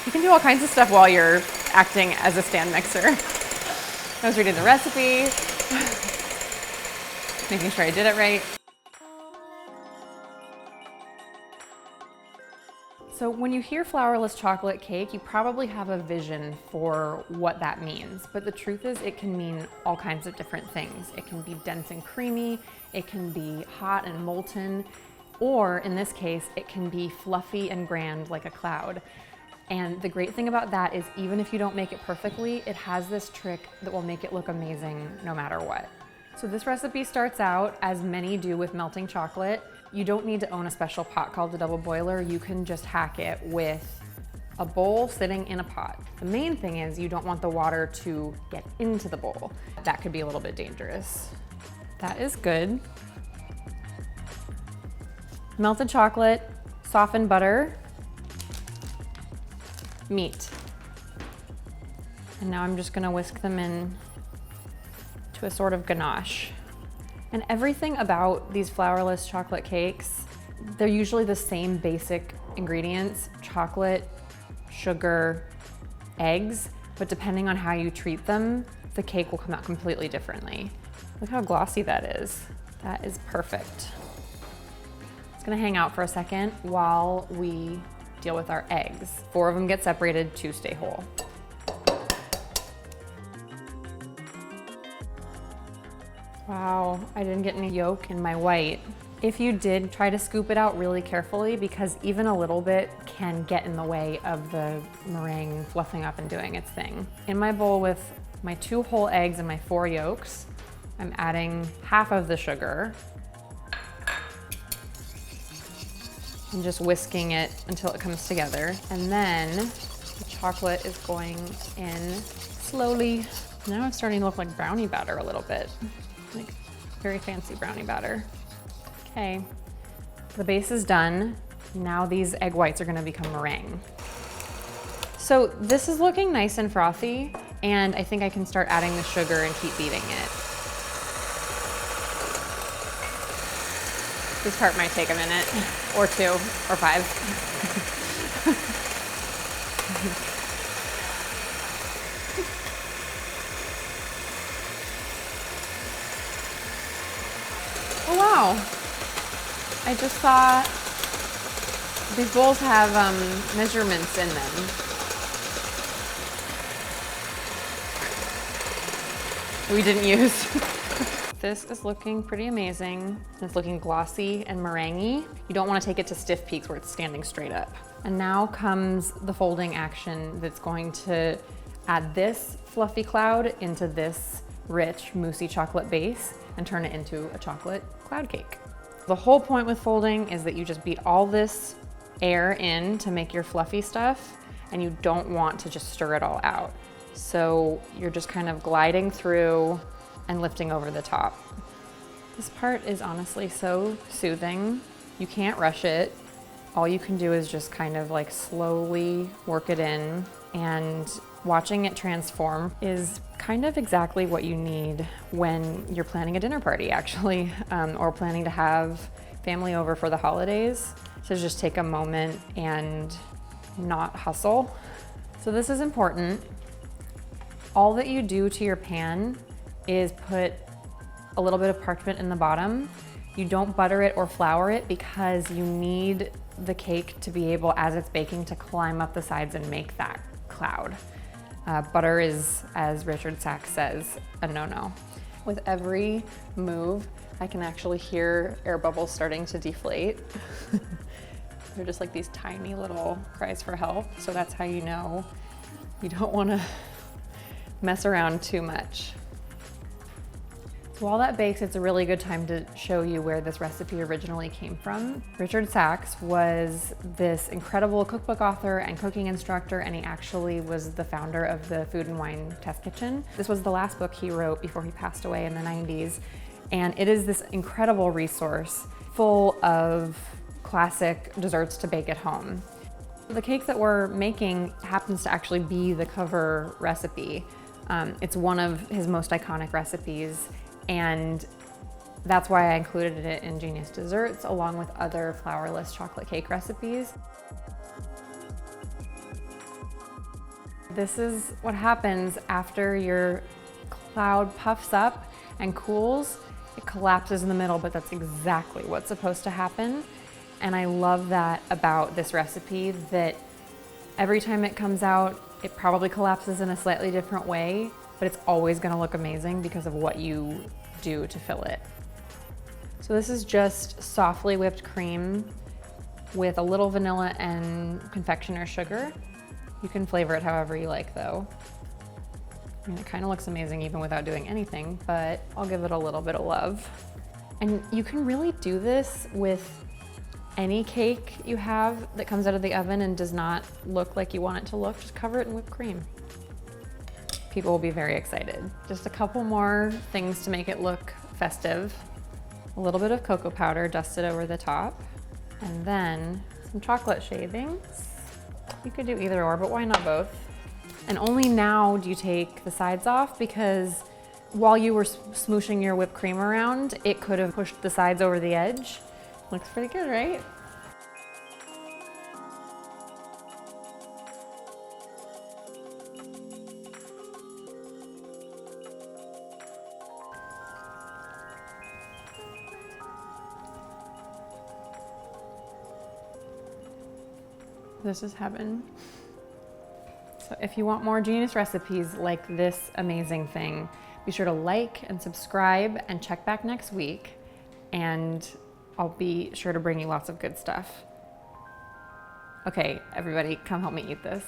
You can do all kinds of stuff while you're acting as a stand mixer. I was reading the recipe, making sure I did it right. So when you hear flourless chocolate cake, you probably have a vision for what that means. But the truth is it can mean all kinds of different things. It can be dense and creamy, it can be hot and molten, or in this case, it can be fluffy and grand like a cloud. And the great thing about that is even if you don't make it perfectly, it has this trick that will make it look amazing no matter what. So this recipe starts out, as many do with melting chocolate. You don't need to own a special pot called the double boiler. You can just hack it with a bowl sitting in a pot. The main thing is you don't want the water to get into the bowl. That could be a little bit dangerous. That is good. Melted chocolate, softened butter, meat. And now I'm just gonna whisk them in to a sort of ganache. And everything about these flourless chocolate cakes, they're usually the same basic ingredients: chocolate, sugar, eggs, but depending on how you treat them, the cake will come out completely differently. Look how glossy that is. That is perfect. It's gonna hang out for a second while we deal with our eggs. 4 of them get separated to stay whole. Wow, I didn't get any yolk in my white. If you did, try to scoop it out really carefully because even a little bit can get in the way of the meringue fluffing up and doing its thing. In my bowl with my 2 whole eggs and my 4 yolks, I'm adding half of the sugar and just whisking it until it comes together. And then the chocolate is going in slowly. Now it's starting to look like brownie batter a little bit. Like very fancy brownie batter. Okay, the base is done. Now these egg whites are gonna become meringue. So this is looking nice and frothy, and I think I can start adding the sugar and keep beating it. This part might take a minute, or 2, or 5. Oh wow, I just saw these bowls have measurements in them. We didn't use. This is looking pretty amazing. It's looking glossy and meringue-y. You don't want to take it to stiff peaks where it's standing straight up. And now comes the folding action that's going to add this fluffy cloud into this rich, moussey chocolate base and turn it into a chocolate cloud cake. The whole point with folding is that you just beat all this air in to make your fluffy stuff, and you don't want to just stir it all out. So you're just kind of gliding through and lifting over the top. This part is honestly so soothing. You can't rush it. All you can do is just kind of like slowly work it in, and watching it transform is kind of exactly what you need when you're planning a dinner party, actually, or planning to have family over for the holidays. So just take a moment and not hustle. So this is important. All that you do to your pan is put a little bit of parchment in the bottom. You don't butter it or flour it because you need the cake to be able, as it's baking, to climb up the sides and make that cloud. Butter is, as Richard Sachs says, a no-no. With every move, I can actually hear air bubbles starting to deflate. They're just like these tiny little cries for help. So that's how you know you don't want to mess around too much. So while that bakes, it's a really good time to show you where this recipe originally came from. Richard Sachs was this incredible cookbook author and cooking instructor, and he actually was the founder of the Food and Wine Test Kitchen. This was the last book he wrote before he passed away in the 90s, and it is this incredible resource full of classic desserts to bake at home. The cake that we're making happens to actually be the cover recipe. It's one of his most iconic recipes, and that's why I included it in Genius Desserts along with other flourless chocolate cake recipes. This is what happens after your cloud puffs up and cools. It collapses in the middle, but that's exactly what's supposed to happen. And I love that about this recipe, that every time it comes out, it probably collapses in a slightly different way, but it's always gonna look amazing because of what you do to fill it. So this is just softly whipped cream with a little vanilla and confectioner sugar. You can flavor it however you like though. I mean, it kind of looks amazing even without doing anything, but I'll give it a little bit of love. And you can really do this with any cake you have that comes out of the oven and does not look like you want it to look. Just cover it in whipped cream. People will be very excited. Just a couple more things to make it look festive. A little bit of cocoa powder dusted over the top, and then some chocolate shavings. You could do either or, but why not both? And only now do you take the sides off, because while you were smooshing your whipped cream around, it could have pushed the sides over the edge. Looks pretty good, right? This is heaven. So if you want more genius recipes like this amazing thing, be sure to like and subscribe and check back next week, and I'll be sure to bring you lots of good stuff. Okay, everybody, come help me eat this.